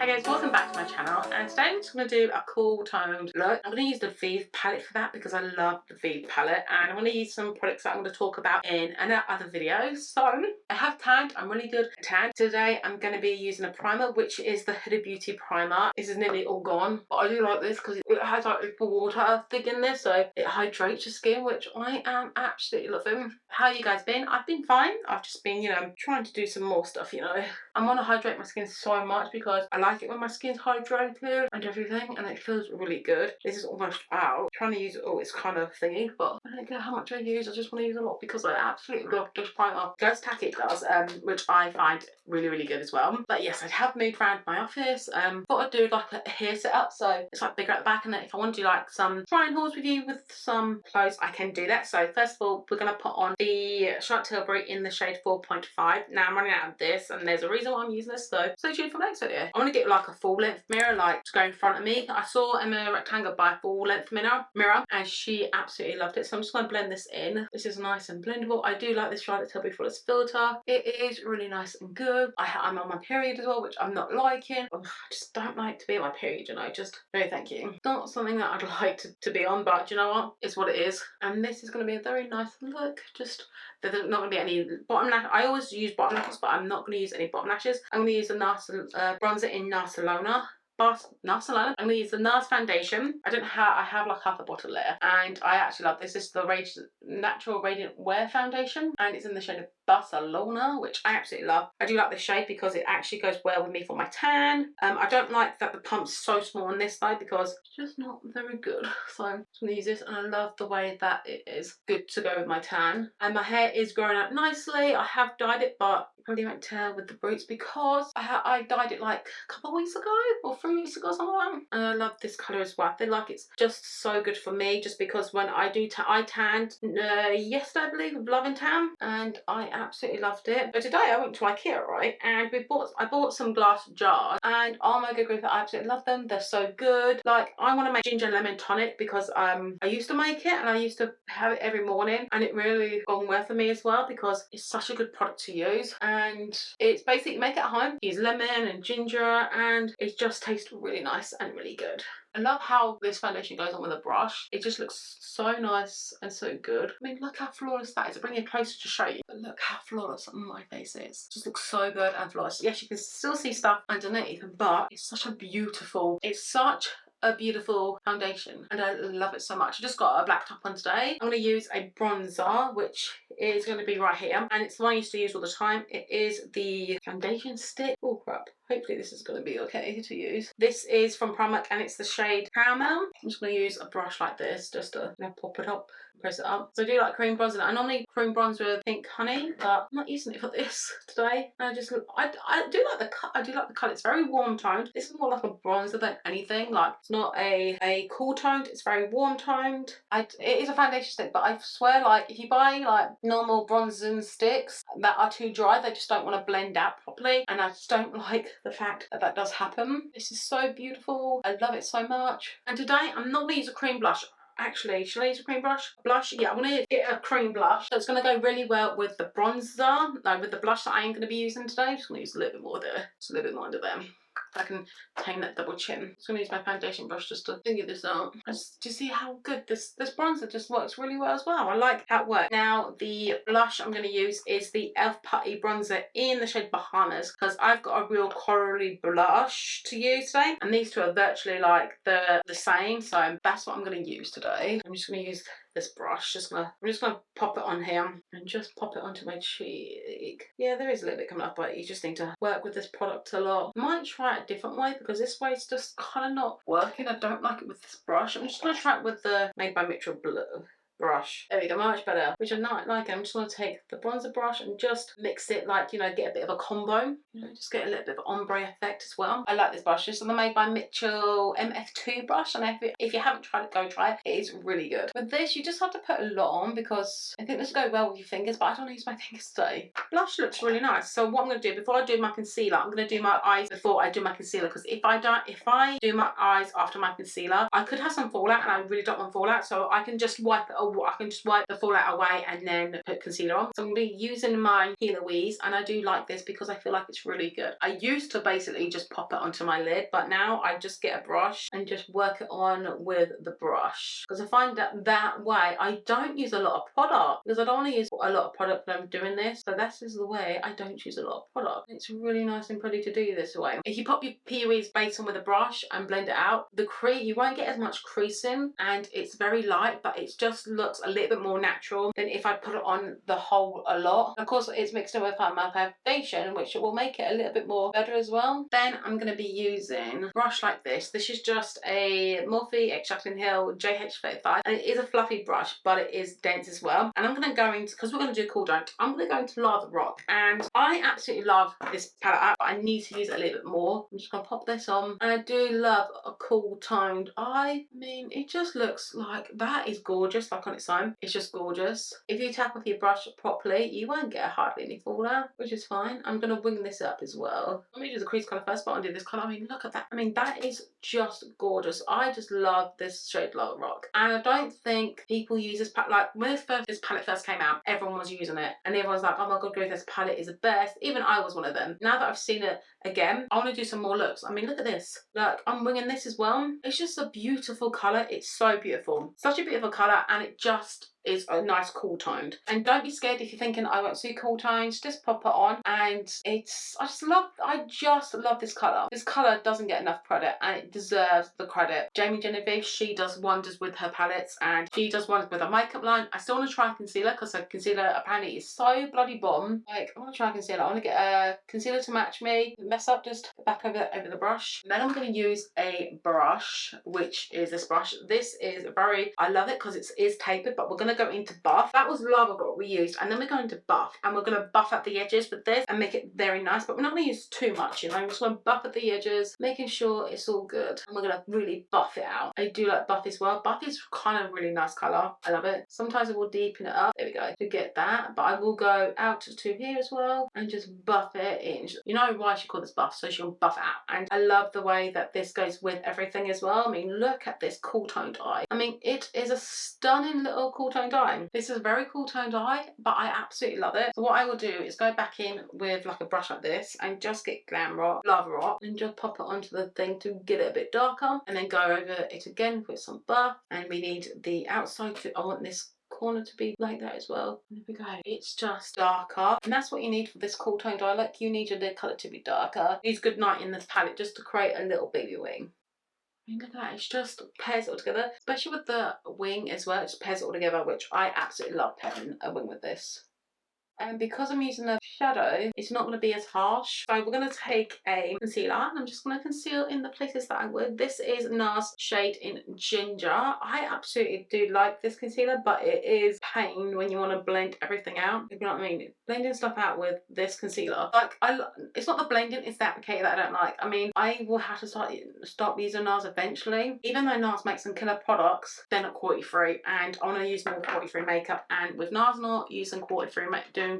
Hi guys, welcome back to my channel, and today I'm just going to do a cool toned look. I'm going to use the Vive palette for that because I love the Vive palette, and I'm going to use some products that I'm going to talk about in another video. So I have tanned, I'm really good at tan. Today I'm going to be using a primer, which is the Huda Beauty primer. This is nearly all gone, but I do like this because it has like little water thing in there, so it hydrates your skin, which I am absolutely loving. How you guys been? I've been fine. I've just been, trying to do some more stuff, I want to hydrate my skin so much because I like it when my skin's hydrated and everything, and it feels really good. This is almost out. Trying to use it's kind of thingy, but I don't care how much I use. I just want to use a lot because I absolutely love this primer. Does tacky, it does, which I find really good as well. But yes, I have moved around my office. Thought I'd do like a hair setup, so it's like bigger at the back, and then if I want to do like some try-on hauls with you with some clothes, I can do that. So first of all, we're gonna put on the Charlotte Tilbury in the shade 4.5. Now I'm running out of this, and there's a reason why I'm using this, so stay tuned for the next video. I want to get like a full length mirror, like to go in front of me. I saw Emma Rectangle buy a full length mirror, and she absolutely loved it. So I'm just going to blend this in. This is nice and blendable. I do like this Charlotte Tilbury Flawless filter. It is really nice and good. I'm on my period as well, which I'm not liking. I just don't like to be on my period, just no thank you. Not something that I'd like to be on, but you know what? It's what it is. And this is going to be a very nice look. Just there's not going to be any bottom lash. I always use bottom lashes, but I'm not going to use any bottom lashes. I'm going to use the NARS bronzer in Barcelona. I'm going to use the NARS foundation. I have like half a bottle there, and I actually love this. This is the Natural Radiant Wear foundation, and it's in the shade of Barcelona, which I absolutely love. I do like this shade because it actually goes well with me for my tan. I don't like that the pump's so small on this side because it's just not very good. So I'm just going to use this, and I love the way that it is good to go with my tan. And my hair is growing out nicely. I have dyed it, but you probably won't tell with the roots because I dyed it like a couple of weeks ago or 3 weeks ago, something like that. And I love this colour as well. I feel like it's just so good for me, just because when I do I tanned yesterday, I believe, with Love and Tan, and I absolutely loved it. But today I went to IKEA, right, and I bought some glass jars, and oh my good grief, I absolutely love them. They're so good. Like, I want to make ginger lemon tonic because I used to make it and I used to have it every morning, and it really gone well for me as well because it's such a good product to use, and it's basically make it at home. Use lemon and ginger, and it just tastes really nice and really good. I love how this foundation goes on with a brush. It just looks so nice and so good. I mean, look how flawless that is. I'll bring it closer to show you. But look how flawless my face is. It just looks so good and flawless. Yes, you can still see stuff underneath, but it's such a beautiful foundation, and I love it so much. I just got a black top on today. I'm going to use a bronzer, which is going to be right here, and it's the one I used to use all the time. It is the foundation stick. Oh crap. Hopefully this is going to be okay to use. This is from Primark, and it's the shade Caramel. I'm just going to use a brush like this just to pop it up, press it up. So I do like cream bronzer. I normally cream bronze with Pink Honey, but I'm not using it for this today. I do like the cut. I do like the colour. It's very warm toned. This is more like a bronzer than anything. Like, it's not a cool toned. It's very warm toned. It is a foundation stick, but I swear, like, if you buy like normal bronzing sticks that are too dry, they just don't want to blend out properly, and I just don't like the fact that does happen. This is so beautiful. I love it so much. And today I'm not going to use a cream blush. Actually, shall I use a cream blush? Yeah, I'm going to get a cream blush. So it's going to go really well with the bronzer, with the blush that I am going to be using today. I'm just going to use a little bit more there. Just a little bit more under there. I can tame that double chin. I'm just going to use my foundation brush just to figure this out. Do you see how good this bronzer just works really well as well? I like how it works. Now, the blush I'm going to use is the e.l.f. Putty Bronzer in the shade Bahamas, because I've got a real corally blush to use today, and these two are virtually like the same, so that's what I'm going to use today. I'm just going to use this brush. I'm just gonna pop it on here and just pop it onto my cheek. Yeah, there is a little bit coming up, but you just need to work with this product a lot. Might try it a different way because this way it's just kind of not working. I don't like it with this brush. I'm just gonna try it with the Made by Mitchell Blue brush. There we go, much better. Which I not like. I'm just going to take the bronzer brush and just mix it, like, get a bit of a combo. Just get a little bit of ombre effect as well. I like this brush. This is the Made by Mitchell MF2 brush, and if you haven't tried it, go try it. It is really good. With this, you just have to put a lot on because I think this will go well with your fingers, but I don't use my fingers today. Blush looks really nice. So what I'm going to do, before I do my concealer, I'm going to do my eyes before I do my concealer, because if I do my eyes after my concealer, I could have some fallout, and I really don't want fallout, so I can just wipe it I can just wipe the fallout away and then put concealer on. So I'm going to be using my Healer Louise, and I do like this because I feel like it's really good. I used to basically just pop it onto my lid, but now I just get a brush and just work it on with the brush, because I find that way I don't use a lot of product, because I don't want to use a lot of product when I'm doing this. So this is the way I don't use a lot of product. It's really nice and pretty to do this way. If you pop your PUE's base on with a brush and blend it out, the crease, you won't get as much creasing, and it's very light, but it just looks a little bit more natural than if I put it on the whole a lot. Of course, it's mixed in with my foundation, which will make it a little bit more better as well. Then I'm going to be using a brush like this. This is just a Morphe Extracting Hill JH35, and it is a fluffy brush, but it is dense as well. And I'm going to go into, because we're going to do cool tone, I'm going to go into Lava Rock, and I absolutely love this palette app, but I need to use it a little bit more. I'm just going to pop this on, and I do love a cool toned eye. I mean, it just looks like that is gorgeous, like on its own. It's just gorgeous. If you tap off your brush properly, you won't get hardly any fallout, which is fine. I'm going to wing this up as well. Let me do the crease colour first, but I'll do this colour. I mean, look at that. I mean, that is just gorgeous. I just love this shade Lava Rock. And I don't think people use this palette. Like, when this palette first came out, everyone was using it. And everyone's like, oh my god, Grace, this palette is the best. Even I was one of them. Now that I've seen it again, I want to do some more looks. I mean, look at this. Look, I'm winging this as well. It's just a beautiful colour. It's so beautiful. Such a beautiful colour, and it just is a nice cool toned. And don't be scared if you're thinking I won't see cool tones, just pop it on. And it's, I just love this colour. This colour doesn't get enough credit, and it deserves the credit. Jamie Genevieve, she does wonders with her palettes, and she does wonders with her makeup line. I still want to try concealer, because her concealer apparently is so bloody bomb. Like, I want to try concealer. I want to get a concealer to match me. Mess up, just back over the brush. And then I'm going to use a brush, which is this brush. This is very, I love it because it is tapered, but we're going to go into buff. That was Lava Rock we used, and then we're going to buff, and we're going to buff up the edges with this and make it very nice, but we're not going to use too much, you know. I'm just going to buff at the edges, making sure it's all good, and we're going to really buff it out. I do like buff as well. Buff is kind of really nice colour. I love it. Sometimes I will deepen it up, there we go, to get that, but I will go out to here as well and just buff it in. You know why she called this buff? So she'll buff it out. And I love the way that this goes with everything as well. I mean, look at this cool toned eye. I mean, it is a stunning little cool toned eye. This is a very cool toned eye, but I absolutely love it. So what I will do is go back in with like a brush like this and just get Lava Rock, and just pop it onto the thing to get it a bit darker, and then go over it again with some buff. And we need the outside to, I want this corner to be like that as well. And there we go. It's just darker, and that's what you need for this cool toned eye. Like, you need your lid colour to be darker. Use Goodnight in this palette just to create a little baby wing. Look at that, it just pairs it all together, especially with the wing as well. It just pairs it all together, which I absolutely love pairing a wing with this. And because I'm using a shadow, it's not going to be as harsh. So we're going to take a concealer, and I'm just going to conceal in the places that I would. This is NARS shade in Ginger. I absolutely do like this concealer, but it is pain when you want to blend everything out. You know what I mean? Blending stuff out with this concealer. Like, it's not the blending, it's the applicator that I don't like. I mean, I will have to stop using NARS eventually. Even though NARS makes some killer products, they're not cruelty free, and I want to use more cruelty free makeup. And with NARS not using cruelty free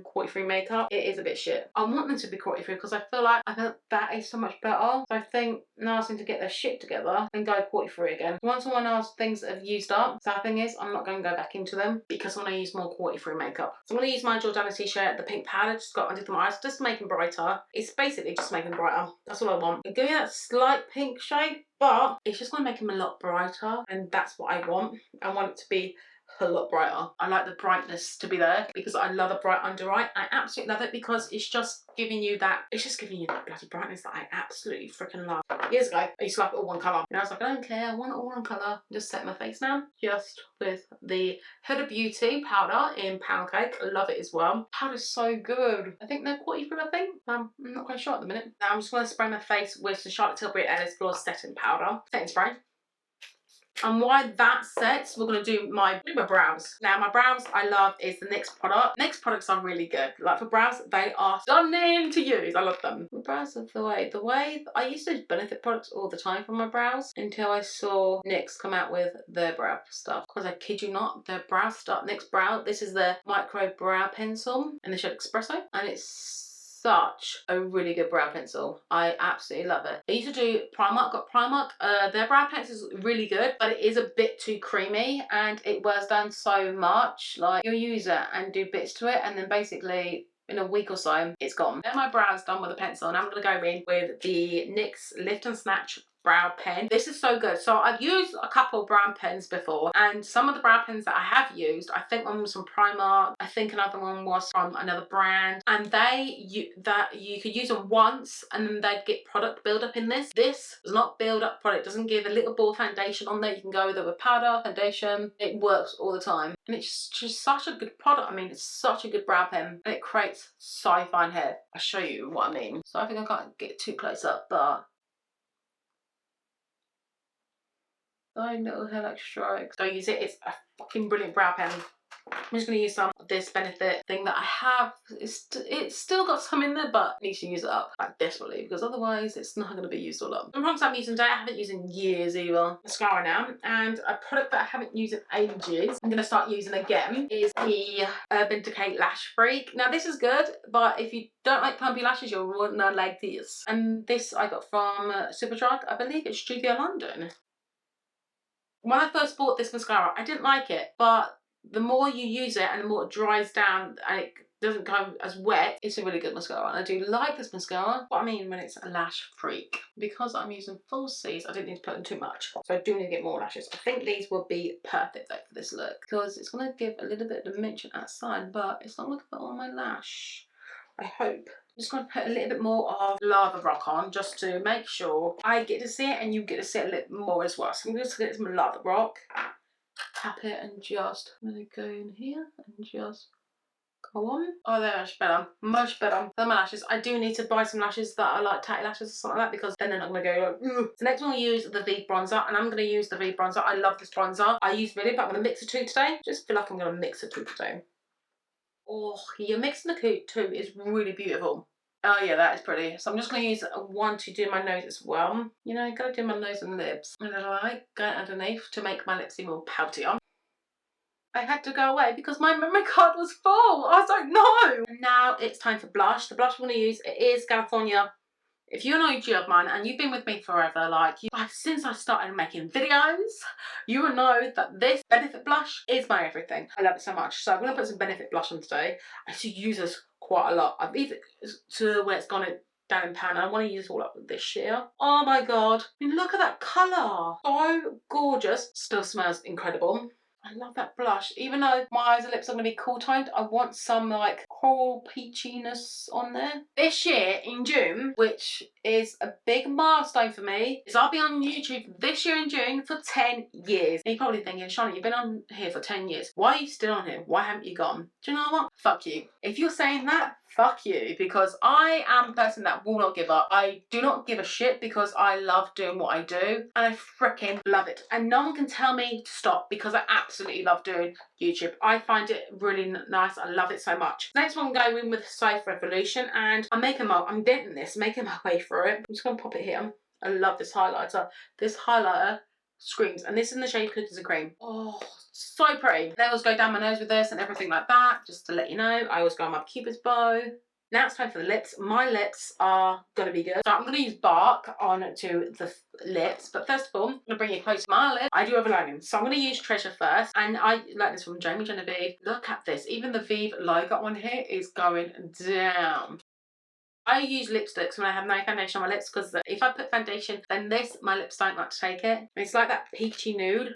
cruelty free makeup, it is a bit shit. I want them to be cruelty free because I feel that is so much better. So I think NARS need to get their shit together and go cruelty free again. Once all my NARS things have used up, sad thing is I'm not going to go back into them because I want to use more cruelty free makeup. So I'm going to use my Jordana t-shirt, the pink powder, just got under my eyes, just to make them brighter. It's basically just making them brighter. That's all I want. Give me that slight pink shade, but it's just going to make them a lot brighter, and that's what I want. I want it to be a lot brighter. I like the brightness to be there because I love a bright under eye. I absolutely love it because it's just giving you that, bloody brightness that I absolutely freaking love. Years ago, I used to like it all one colour. And I was like, I don't care, I want it all one colour. Just set my face down. Just with the Huda Beauty powder in Pound Cake. I love it as well. Powder's so good. I think they're quite good, I think. I'm not quite sure at the minute. Now I'm just going to spray my face with some Charlotte Tilbury Ellis Flawless Setting Powder. Setting spray. And while that sets, we're going to do my brows. Now, my brows I love is the NYX product. NYX products are really good. Like, for brows, they are stunning to use. I love them. My brows are the way I used to use Benefit products all the time for my brows until I saw NYX come out with their brow stuff. Because I kid you not, their brow stuff, NYX brow, this is the micro brow pencil in the shade Espresso, and it's such a really good brow pencil. I absolutely love it. I used to do Primark, got Primark. Their brow pencil is really good, but it is a bit too creamy and it wears down so much. Like, you'll use it and do bits to it and then basically in a week or so, it's gone. Then my brow's done with a pencil and I'm gonna go in with the NYX Lift and Snatch brow pen. This is so good. So I've used a couple of brow pens before, and some of the brow pens that I have used, I think one was from Primark, I think another one was from another brand, and you could use them once and then they'd get product build-up in this. This does not build up product, it doesn't give a little ball foundation on there. You can go with it with powder, foundation, it works all the time. And it's just such a good product. I mean, it's such a good brow pen and it creates so fine hair. I'll show you what I mean. So I think I can't get too close up, but fine little hair like strokes. So I use it, it's a fucking brilliant brow pen. I'm just going to use some of this Benefit thing that I have. It's still got some in there, but I need to use it up like desperately because otherwise it's not going to be used all up. The products I'm using today I haven't used in years either. Mascara now, and a product that I haven't used in ages, I'm going to start using again, is the Urban Decay Lash Freak. Now this is good, but if you don't like plumpy lashes, you'll want to like this. And this I got from Superdrug, I believe it's Studio London. When I first bought this mascara, I didn't like it, but the more you use it and the more it dries down and it doesn't go as wet, it's a really good mascara. And I do like this mascara, but I mean when it's a lash freak. Because I'm using full C's, I didn't need to put in too much. So I do need to get more lashes. I think these will be perfect though for this look because it's going to give a little bit of dimension outside, but it's not going to put on my lash. I hope. I'm just going to put a little bit more of Lava Rock on just to make sure I get to see it and you get to see it a little more as well. So I'm just going to get some Lava Rock, tap it and just, I'm going to go in here and just go on. Oh, they're much better. Much better than my lashes. I do need to buy some lashes that are like tatty lashes or something like that because then they're not going to go like, ugh. So next one, I'll use the V bronzer, and I'm going to use the V bronzer. I love this bronzer. I use really, but I'm going to mix the two today. Just feel like I'm going to mix the two today. Oh, you're mixing the two is really beautiful. Oh yeah, that is pretty. So I'm just going to use one to do my nose as well. You know, gotta do my nose and lips. And I like going underneath to make my lips even more poutier. I had to go away because my memory card was full. I was like, no. And now it's time for blush. The blush I'm going to use is California. If you're an OG of mine and you've been with me forever, like since I started making videos, you will know that this Benefit blush is my everything. I love it so much. So I'm going to put some Benefit blush on today. I actually use this quite a lot. I've even to where it's gone down in pan. I want to use it all up with this sheer. Oh my god. I mean, look at that colour. So gorgeous. Still smells incredible. I love that blush. Even though my eyes and lips are going to be cool toned, I want some like coral peachiness on there. This year in June, which is a big milestone for me, is I'll be on YouTube this year in June for 10 years. And you're probably thinking, Charleane, you've been on here for 10 years. Why are you still on here? Why haven't you gone? Do you know what? Fuck you. If you're saying that, fuck you, because I am a person that will not give up. I do not give a shit because I love doing what I do and I freaking love it. And no one can tell me to stop because I absolutely love doing YouTube. I find it really nice. I love it so much. Next one, I'm going in with Safe Revolution, and I'm denting this, making my way through it. I'm just going to pop it here. I love this highlighter. This highlighter screams, and this is in the shade Cookies and Cream. Oh, so pretty. I always go down my nose with this and everything like that, just to let you know. I always go on my Cupid's bow. Now it's time for the lips. My lips are going to be good. So I'm going to use Bark onto the lips. But first of all, I'm going to bring you close to my lips. I do have a lining. So I'm going to use Treasure first. And I like this from Jamie Genevieve. Look at this. Even the Vive logo on here is going down. I use lipsticks when I have no foundation on my lips because if I put foundation, then my lips don't like to take it. It's like that peachy nude.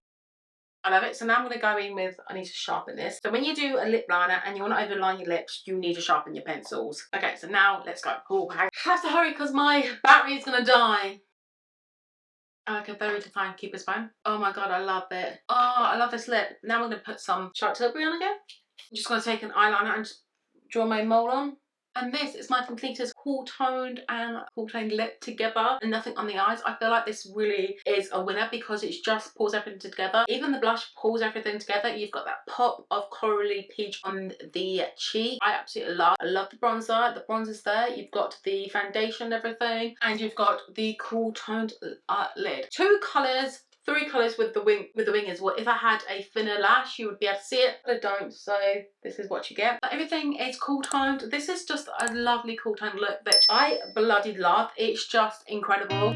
I love it. So now I'm going to go in with, I need to sharpen this. So when you do a lip liner and you want to overline your lips, you need to sharpen your pencils. Okay, so now let's go. Oh, I have to hurry because my battery is going to die. Like a very defined Cupid's bow. Oh my god, I love it. Oh, I love this lip. Now I'm going to put some Charlotte Tilbury on again. I'm just going to take an eyeliner and just draw my mole on. And this is my completest cool toned and cool toned lip together and nothing on the eyes. I feel like this really is a winner because it just pulls everything together. Even the blush pulls everything together. You've got that pop of corally peach on the cheek. I absolutely love. I love the bronzer. The bronzer's there. You've got the foundation and everything. And you've got the cool toned lid. Two colours three colours with the wingers. Well, if I had a thinner lash, you would be able to see it, but I don't, so this is what you get. But everything is cool toned. This is just a lovely cool toned look that I bloody love. It's just incredible.